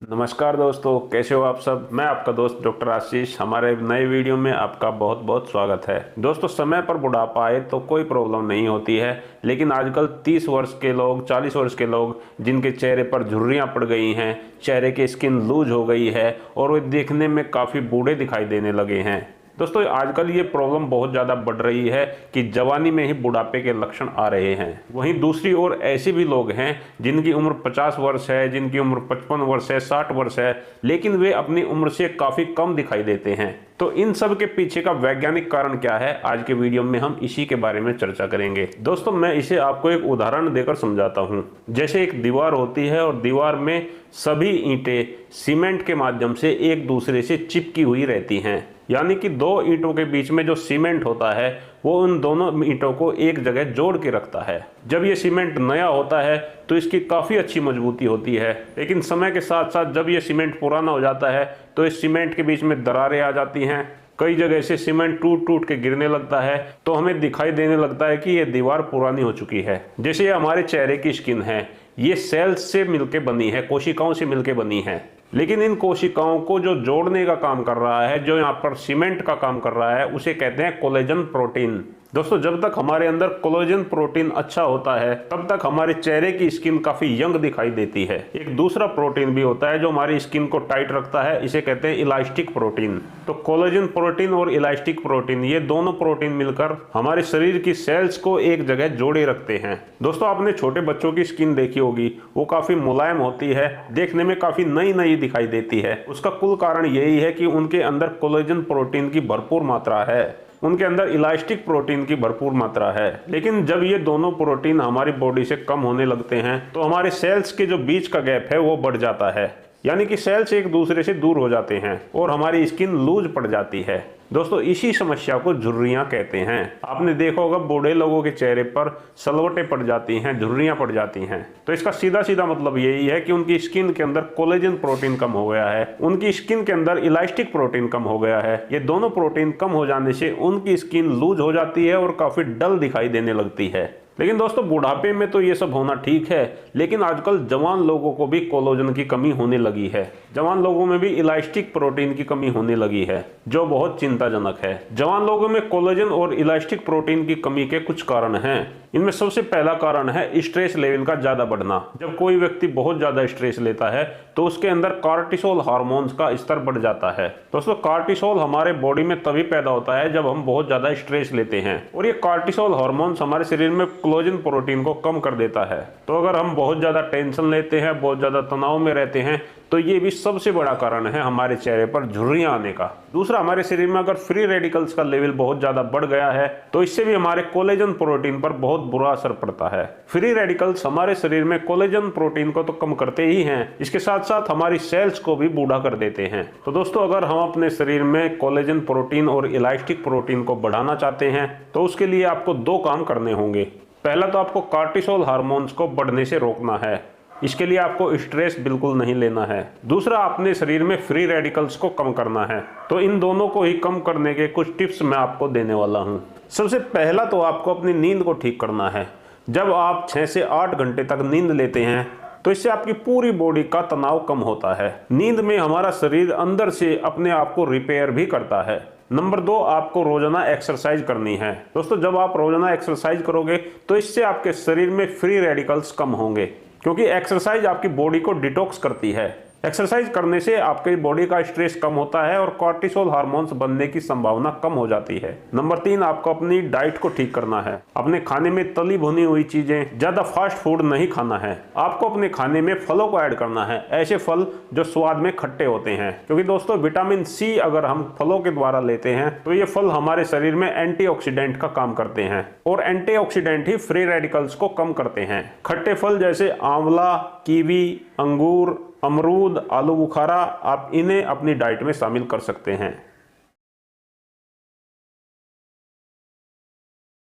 नमस्कार दोस्तों, कैसे हो आप सब। मैं आपका दोस्त डॉक्टर आशीष। हमारे नए वीडियो में आपका बहुत बहुत स्वागत है। दोस्तों, समय पर बुढ़ापा आए तो कोई प्रॉब्लम नहीं होती है, लेकिन आजकल 30 वर्ष के लोग, 40 वर्ष के लोग जिनके चेहरे पर झुर्रियाँ पड़ गई हैं, चेहरे की स्किन लूज हो गई है और वे देखने में काफ़ी बूढ़े दिखाई देने लगे हैं। दोस्तों, आजकल ये प्रॉब्लम बहुत ज़्यादा बढ़ रही है कि जवानी में ही बुढ़ापे के लक्षण आ रहे हैं। वहीं दूसरी ओर ऐसे भी लोग हैं जिनकी उम्र 50 वर्ष है, जिनकी उम्र 55 वर्ष है, 60 वर्ष है, लेकिन वे अपनी उम्र से काफ़ी कम दिखाई देते हैं। तो इन सब के पीछे का वैज्ञानिक कारण क्या है, आज के वीडियो में हम इसी के बारे में चर्चा करेंगे। दोस्तों, मैं इसे आपको एक उदाहरण देकर समझाता हूँ। जैसे एक दीवार होती है और दीवार में सभी ईंटें सीमेंट के माध्यम से एक दूसरे से चिपकी हुई रहती हैं। यानी कि दो ईंटों के बीच में जो सीमेंट होता है वो उन दोनों ईंटों को एक जगह जोड़ के रखता है। जब ये सीमेंट नया होता है तो इसकी काफ़ी अच्छी मजबूती होती है, लेकिन समय के साथ साथ जब ये सीमेंट पुराना हो जाता है तो इस सीमेंट के बीच में दरारें आ जाती हैं। कई जगह से सीमेंट टूट टूट के गिरने लगता है, तो हमें दिखाई देने लगता है कि ये दीवार पुरानी हो चुकी है। जैसे ये हमारे चेहरे की स्किन है, ये सेल्स से मिलके बनी है, कोशिकाओं से मिलके बनी है, लेकिन इन कोशिकाओं को जो जोड़ने का काम कर रहा है, जो यहाँ पर सीमेंट का काम कर रहा है, उसे कहते हैं कोलेजन प्रोटीन। दोस्तों, जब तक हमारे अंदर कोलेजन प्रोटीन अच्छा होता है तब तक हमारे चेहरे की स्किन काफी यंग दिखाई देती है। एक दूसरा प्रोटीन भी होता है जो हमारी स्किन को टाइट रखता है, इसे कहते हैं इलास्टिक प्रोटीन। तो कोलेजन प्रोटीन और इलास्टिक प्रोटीन, ये दोनों प्रोटीन मिलकर हमारे शरीर की सेल्स को एक जगह जोड़े रखते हैं। दोस्तों, आपने छोटे बच्चों की स्किन देखी होगी, वो काफी मुलायम होती है, देखने में काफी नई नई दिखाई देती है। उसका कुल कारण यही है कि उनके अंदर कोलेजन प्रोटीन की भरपूर मात्रा है, उनके अंदर इलास्टिक प्रोटीन की भरपूर मात्रा है। लेकिन जब ये दोनों प्रोटीन हमारी बॉडी से कम होने लगते हैं तो हमारे सेल्स के जो बीच का गैप है वो बढ़ जाता है, यानी कि सेल्स एक दूसरे से दूर हो जाते हैं और हमारी स्किन लूज पड़ जाती है। दोस्तों, इसी समस्या को झुर्रियां कहते हैं। आपने देखा होगा बूढ़े लोगों के चेहरे पर सलवटें पड़ जाती हैं, झुर्रियां पड़ जाती हैं। तो इसका सीधा सीधा मतलब यही है कि उनकी स्किन के अंदर कोलेजन प्रोटीन कम हो गया है, उनकी स्किन के अंदर इलास्टिक प्रोटीन कम हो गया है। ये दोनों प्रोटीन कम हो जाने से उनकी स्किन लूज हो जाती है और काफी डल दिखाई देने लगती है। लेकिन दोस्तों, बुढ़ापे में तो ये सब होना ठीक है, लेकिन आजकल जवान लोगों को भी कोलेजन की कमी होने लगी है। जवान लोगों में भी इलास्टिक प्रोटीन की कमी होने लगी है, जो बहुत चिंताजनक है। जवान लोगों में कोलेजन और इलास्टिक प्रोटीन की कमी के कुछ कारण हैं। इनमें सबसे पहला कारण है स्ट्रेस लेवल का ज्यादा बढ़ना। जब कोई व्यक्ति बहुत ज्यादा स्ट्रेस लेता है तो उसके अंदर कॉर्टिसोल हार्मोन्स का स्तर बढ़ जाता है। दोस्तों, कॉर्टिसोल हमारे बॉडी में तभी पैदा होता है जब हम बहुत ज्यादा स्ट्रेस लेते हैं, और ये कॉर्टिसोल हार्मोन्स हमारे शरीर में कोलेजन प्रोटीन को कम कर देता है। तो अगर हम बहुत ज्यादा टेंशन लेते हैं, बहुत ज्यादा तनाव में रहते हैं, तो ये भी सबसे बड़ा कारण है हमारे चेहरे पर झुर्रियां आने का। दूसरा, हमारे शरीर में अगर फ्री रेडिकल्स का लेवल बहुत ज्यादा बढ़ गया है तो इससे भी हमारे कोलेजन प्रोटीन पर बहुत बुरा असर पड़ता है। फ्री रेडिकल्स हमारे शरीर में कोलेजन प्रोटीन को तो कम करते ही हैं, इसके साथ साथ हमारी सेल्स को भी बूढ़ा कर देते हैं। तो दोस्तों, अगर हम अपने शरीर में कोलेजन प्रोटीन और इलास्टिक प्रोटीन को बढ़ाना चाहते हैं तो उसके लिए आपको दो काम करने होंगे। पहला तो आपको कॉर्टिसोल हार्मोन्स को बढ़ने से रोकना है, इसके लिए आपको स्ट्रेस बिल्कुल नहीं लेना है। दूसरा, अपने शरीर में फ्री रेडिकल्स को कम करना है। तो इन दोनों को ही कम करने के कुछ टिप्स मैं आपको देने वाला हूं। सबसे पहला तो आपको अपनी नींद को ठीक करना है। जब आप 6 से 8 घंटे तक नींद लेते हैं तो इससे आपकी पूरी बॉडी का तनाव कम होता है। नींद में हमारा शरीर अंदर से अपने आप को रिपेयर भी करता है। नंबर 2, आपको रोजाना एक्सरसाइज करनी है। दोस्तों, जब आप रोजाना एक्सरसाइज करोगे तो इससे आपके शरीर में फ्री रेडिकल्स कम होंगे, क्योंकि एक्सरसाइज आपकी बॉडी को डिटॉक्स करती है। एक्सरसाइज करने से आपकी बॉडी का स्ट्रेस कम होता है और कॉर्टिसोल हार्मोन्स बनने की संभावना कम हो जाती है। नंबर 3, आपको अपनी डाइट को ठीक करना है। अपने खाने में तली भुनी हुई चीजें, ज्यादा फास्ट फूड नहीं खाना है। आपको अपने खाने में फलों को ऐड करना है, ऐसे फल जो स्वाद में खट्टे होते हैं, क्योंकि दोस्तों विटामिन सी अगर हम फलों के द्वारा लेते हैं तो ये फल हमारे शरीर में एंटीऑक्सीडेंट का काम करते हैं, और एंटीऑक्सीडेंट ही फ्री रेडिकल्स को कम करते हैं। खट्टे फल जैसे आंवला, कीवी, अंगूर, अमरूद, आलू बुखारा, आप इन्हें अपनी डाइट में शामिल कर सकते हैं।